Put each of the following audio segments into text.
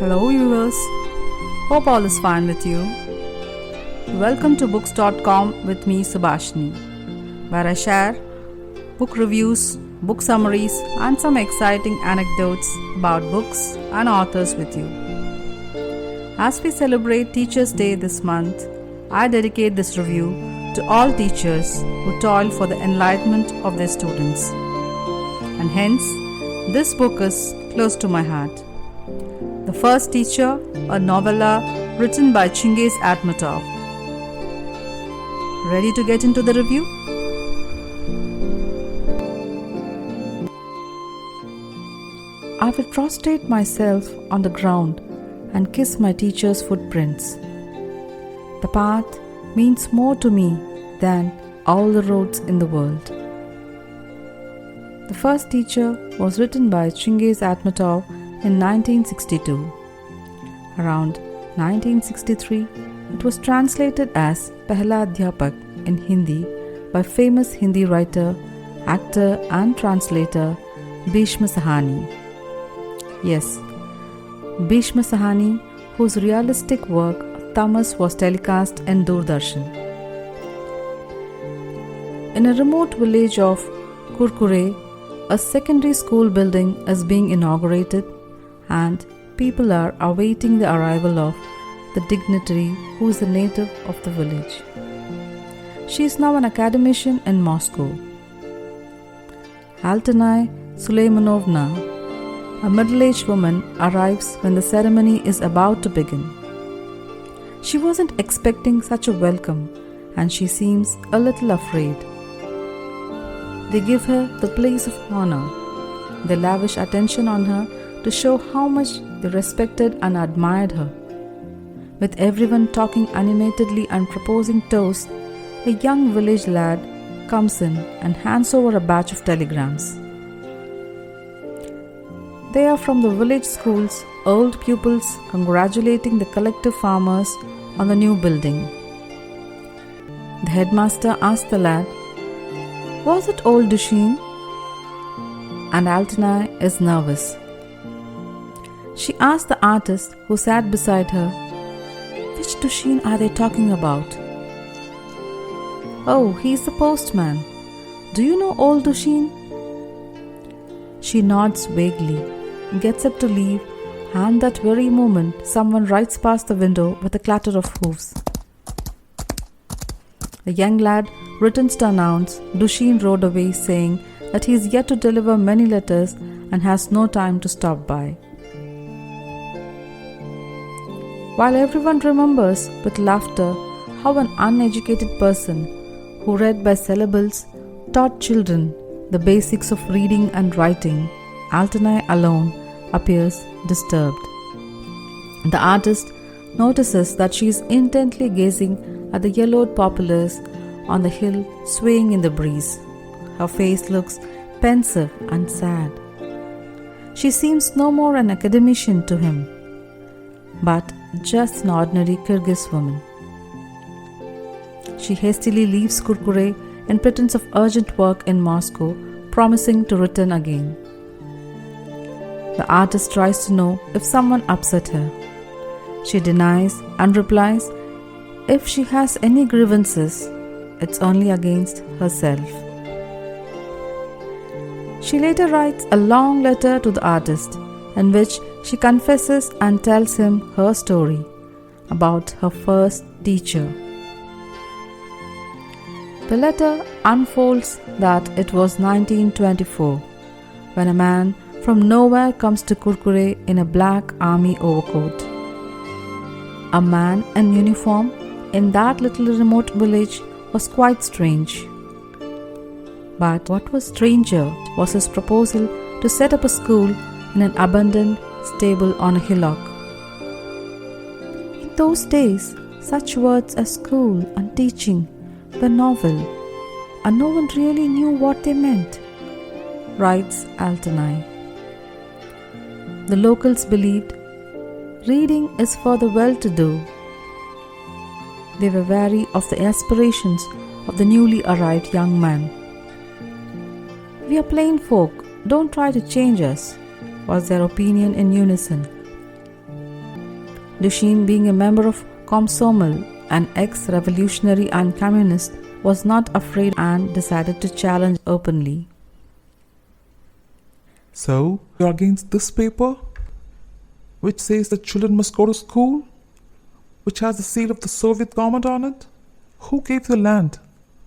Hello viewers, hope all is fine with you. Welcome to books.com with me Subhashini, where I share book reviews, book summaries and some exciting anecdotes about books and authors with you. As we celebrate Teachers' Day this month, I dedicate this review to all teachers who toil for the enlightenment of their students. And hence, this book is close to my heart. The First Teacher, a novella written by Chingiz Atmatov. Ready to get into the review? I will prostrate myself on the ground and kiss my teacher's footprints. The path means more to me than all the roads in the world. The First Teacher was written by Chingiz Atmatov in 1962. Around 1963, it was translated as Pehla Adhyapak in Hindi by famous Hindi writer, actor and translator Bhishma Sahani. Yes, Bhishma Sahani, whose realistic work Tamas was telecast in Doordarshan. In a remote village of Kurkure, a secondary school building is being inaugurated and people are awaiting the arrival of the dignitary who is a native of the village. She is now an academician in Moscow. Altanai Suleymanovna, a middle-aged woman, arrives when the ceremony is about to begin. She wasn't expecting such a welcome and she seems a little afraid. They give her the place of honor. They lavish attention on her to show how much they respected and admired her. With everyone talking animatedly and proposing toasts, a young village lad comes in and hands over a batch of telegrams. They are from the village school's old pupils congratulating the collective farmers on the new building. The headmaster asked the lad, "Was it old Dushin?" And Altanai is nervous. She asked the artist who sat beside her, "Which Dushin are they talking about?" "Oh, he's the postman. Do you know old Dushin?" She nods vaguely, gets up to leave, and that very moment someone rides past the window with a clatter of hooves. The young lad returns to announce Dushin rode away, saying that he is yet to deliver many letters and has no time to stop by. While everyone remembers with laughter how an uneducated person who read by syllables taught children the basics of reading and writing, Altanai alone appears disturbed. The artist notices that she is intently gazing at the yellowed poplars on the hill swaying in the breeze. Her face looks pensive and sad. She seems no more an academician to him, but just an ordinary Kyrgyz woman. She hastily leaves Kurkure in pretense of urgent work in Moscow, promising to return again. The artist tries to know if someone upset her. She denies and replies, if she has any grievances, it's only against herself. She later writes a long letter to the artist in which she confesses and tells him her story about her first teacher. The letter unfolds that it was 1924 when a man from nowhere comes to Kurkure in a black army overcoat. A man in uniform in that little remote village was quite strange. But what was stranger was his proposal to set up a school in an abandoned stable on a hillock. In those days, such words as school and teaching were novel, and no one really knew what they meant, writes Altanai. The locals believed reading is for the well-to-do. They were wary of the aspirations of the newly arrived young man. "We are plain folk, don't try to change us," was their opinion in unison. Dushin, being a member of Komsomol, an ex-revolutionary and communist, was not afraid and decided to challenge openly. So, you're against this paper? Which says that children must go to school? Which has the seal of the Soviet government on it? Who gave you the land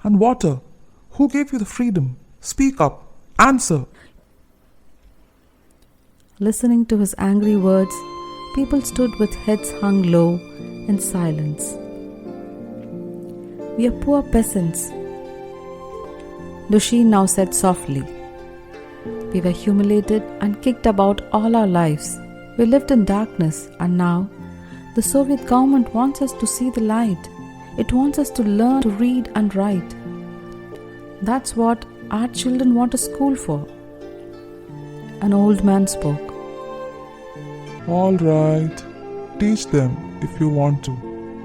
and water? Who gave you the freedom? Speak up. Answer. Listening to his angry words, people stood with heads hung low in silence. We are poor peasants, Dushin now said softly. We were humiliated and kicked about all our lives. We lived in darkness, and now the Soviet government wants us to see the light. It wants us to learn to read and write. That's what our children want a school for. An old man spoke. All right. Teach them if you want to.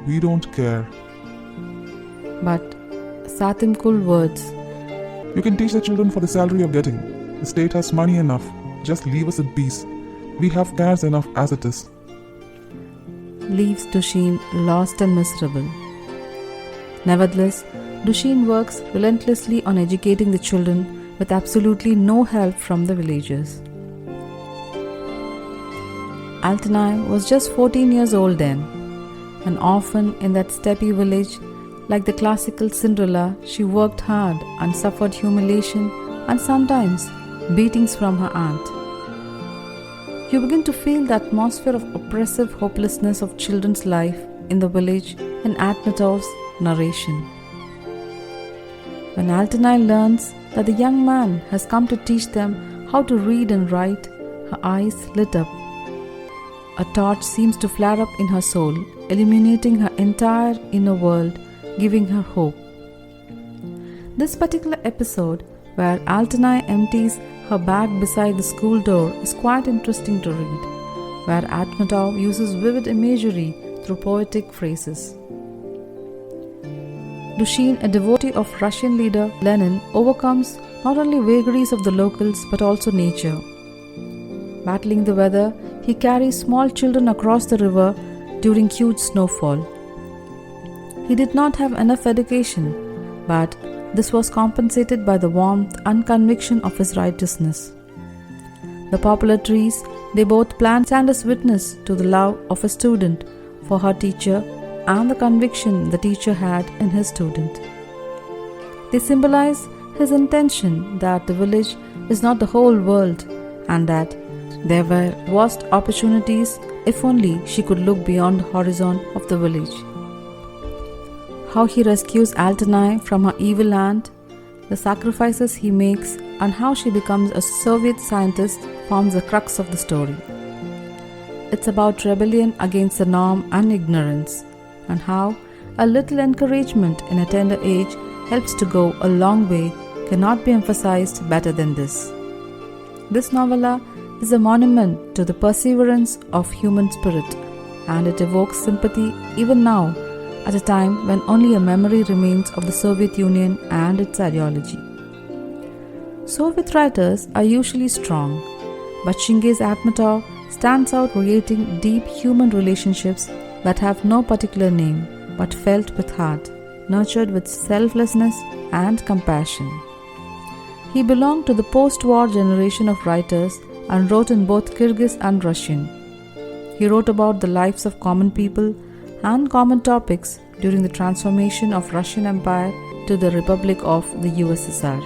We don't care. But Satim cool words. You can teach the children for the salary you're getting. The state has money enough. Just leave us at peace. We have cares enough as it is. Leaves Dushin lost and miserable. Nevertheless, Dushin works relentlessly on educating the children with absolutely no help from the villagers. Altanai was just 14 years old then. An orphan in that steppe village, like the classical Cinderella, she worked hard and suffered humiliation and sometimes beatings from her aunt. You begin to feel the atmosphere of oppressive hopelessness of children's life in the village in Akhmetov's narration. When Altanai learns that the young man has come to teach them how to read and write, her eyes lit up. A torch seems to flare up in her soul, illuminating her entire inner world, giving her hope. This particular episode, where Altanai empties her bag beside the school door, is quite interesting to read, where Akhmetov uses vivid imagery through poetic phrases. Dushin, a devotee of Russian leader Lenin, overcomes not only vagaries of the locals but also nature. Battling the weather, he carries small children across the river during huge snowfall. He did not have enough education, but this was compensated by the warmth and conviction of his righteousness. The poplar trees they both plant stand as witness to the love of a student for her teacher and the conviction the teacher had in his student. They symbolize his intention that the village is not the whole world and that there were vast opportunities if only she could look beyond the horizon of the village. How he rescues Altanai from her evil aunt, the sacrifices he makes, and how she becomes a Soviet scientist forms the crux of the story. It's about rebellion against the norm and ignorance, and how a little encouragement in a tender age helps to go a long way cannot be emphasized better than this. This novella is a monument to the perseverance of human spirit, and it evokes sympathy even now, at a time when only a memory remains of the Soviet Union and its ideology. Soviet writers are usually strong, but Chingis Akhmetov stands out creating deep human relationships that have no particular name but felt with heart, nurtured with selflessness and compassion. He belonged to the post-war generation of writers and wrote in both Kyrgyz and Russian. He wrote about the lives of common people and common topics during the transformation of Russian Empire to the Republic of the USSR.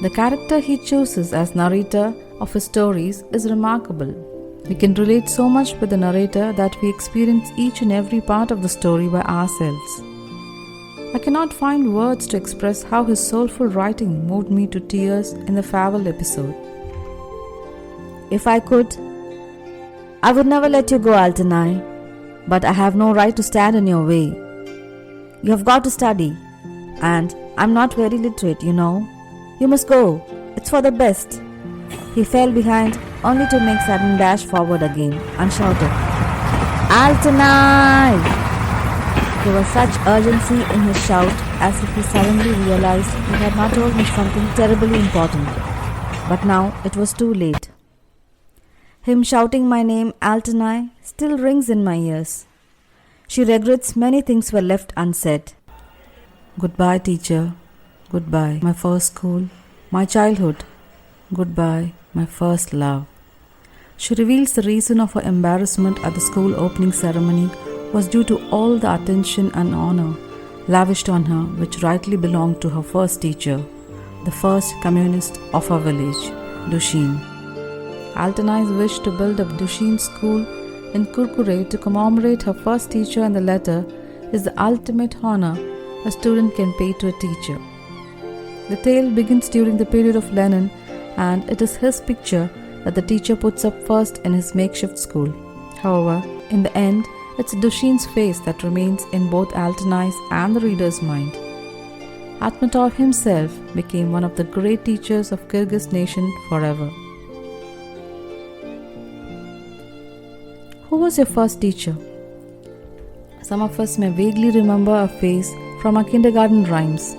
The character he chooses as narrator of his stories is remarkable. We can relate so much with the narrator that we experience each and every part of the story by ourselves. I cannot find words to express how his soulful writing moved me to tears in the farewell episode. If I could, I would never let you go, Altanai, but I have no right to stand in your way. You have got to study, and I'm not very literate, you know. You must go. It's for the best. He fell behind only to make sudden dash forward again and shouted, Altanai! There was such urgency in his shout as if he suddenly realized he had not told me something terribly important. But now it was too late. Him shouting my name, Altanai, still rings in my ears. She regrets many things were left unsaid. Goodbye, teacher. Goodbye, my first school, my childhood. Goodbye, my first love. She reveals the reason of her embarrassment at the school opening ceremony was due to all the attention and honor lavished on her, which rightly belonged to her first teacher, the first communist of her village, Dushin. Altanai's wish to build up Dushin School in Kurkure to commemorate her first teacher in the letter is the ultimate honor a student can pay to a teacher. The tale begins during the period of Lenin, and it is his picture that the teacher puts up first in his makeshift school. However, in the end, it's Dushin's face that remains in both Altanai's and the reader's mind. Atmatov himself became one of the great teachers of Kyrgyz nation forever. Who was your first teacher? Some of us may vaguely remember a face from our kindergarten rhymes,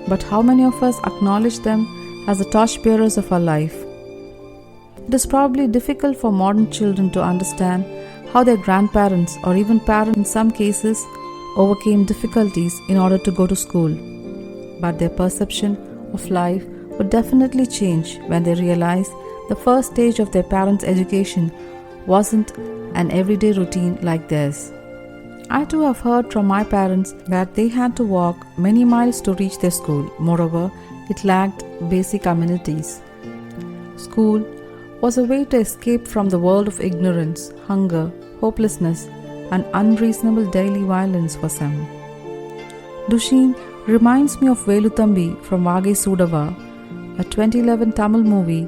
but how many of us acknowledge them as the torchbearers of our life? It is probably difficult for modern children to understand how their grandparents or even parents in some cases overcame difficulties in order to go to school. But their perception of life would definitely change when they realize the first stage of their parents' education wasn't an everyday routine like theirs. I too have heard from my parents that they had to walk many miles to reach their school. Moreover, it lacked basic amenities. School was a way to escape from the world of ignorance, hunger, hopelessness, and unreasonable daily violence for some. Dushin reminds me of Veluthambi from Vage Sudava, a 2011 Tamil movie.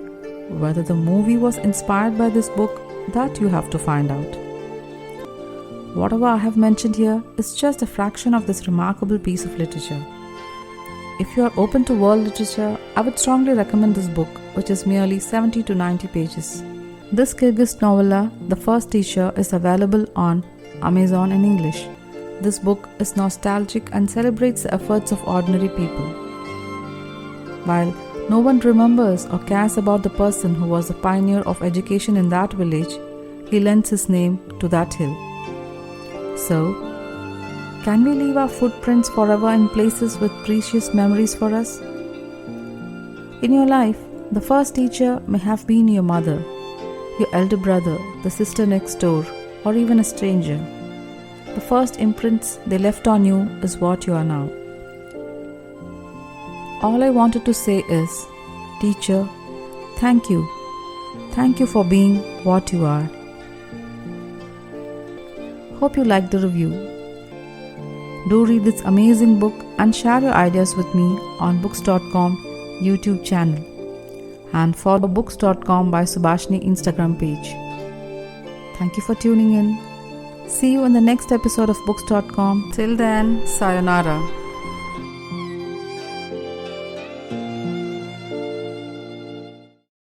Whether the movie was inspired by this book, that you have to find out. Whatever I have mentioned here is just a fraction of this remarkable piece of literature. If you are open to world literature, I would strongly recommend this book, which is merely 70 to 90 pages. This Kyrgyz novella, The First Teacher, is available on Amazon in English. This book is nostalgic and celebrates the efforts of ordinary people. While no one remembers or cares about the person who was the pioneer of education in that village, he lends his name to that hill. So, can we leave our footprints forever in places with precious memories for us? In your life, the first teacher may have been your mother, your elder brother, the sister next door, or even a stranger. The first imprints they left on you is what you are now. All I wanted to say is, teacher, thank you. Thank you for being what you are. Hope you liked the review. Do read this amazing book and share your ideas with me on books.com YouTube channel and follow books.com by Subhashni Instagram page. Thank you for tuning in. See you in the next episode of books.com. Till then, sayonara.